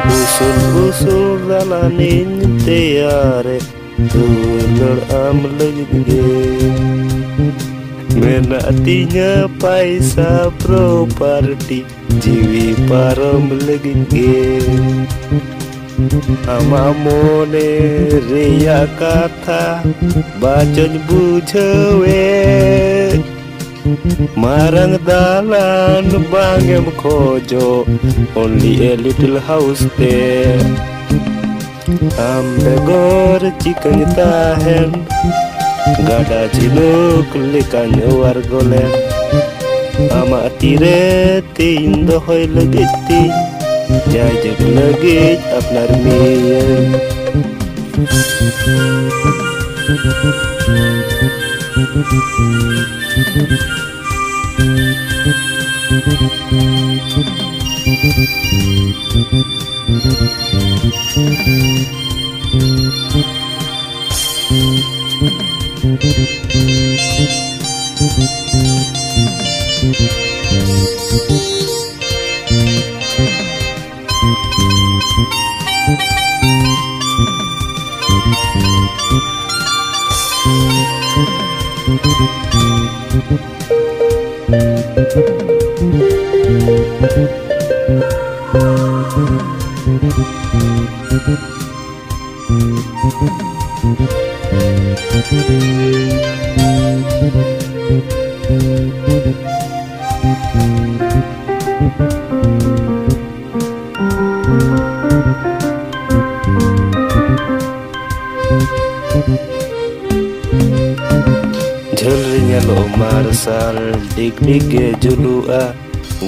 Usul-usul dalanin tiare tulur am lagi menatinya paisa properti jiwi param lagi amamone riya kata bacon bujewe marang dalan bangem kojo only a little house there ambe gor chicken tahen gada jinuk likan wargolen ama tire tindo hoy legiti jajak lagi apnar miyen Jolrinya lo marsal dik-dik julua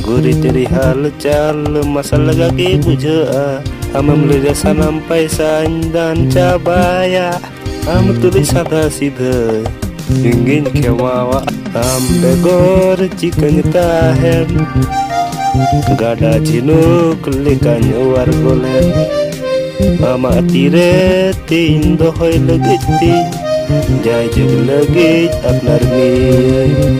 guri teri hal cal masalah kaki bujaa amam lidah sanam paisan dan cabaya am tulis sada sida ingin kewawa am begor chicken tahen gada jinuk likan wargolen ama tire tindo hoy legiti jajak lagi apnar miyen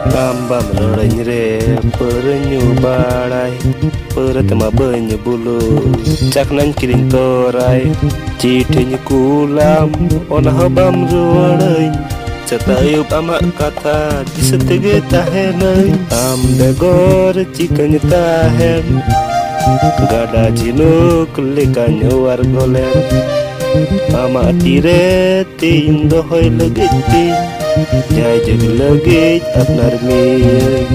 Bambam renyre perenyu barai peret ma banyu bulu cak nan kiring torai citenya kulam ona habam ruarai catayup ama kata disetege tahenai am begor chicken tahen gada jinuk likan wargolen ama tire tindo hoy legiti jajak lagi apnar miyen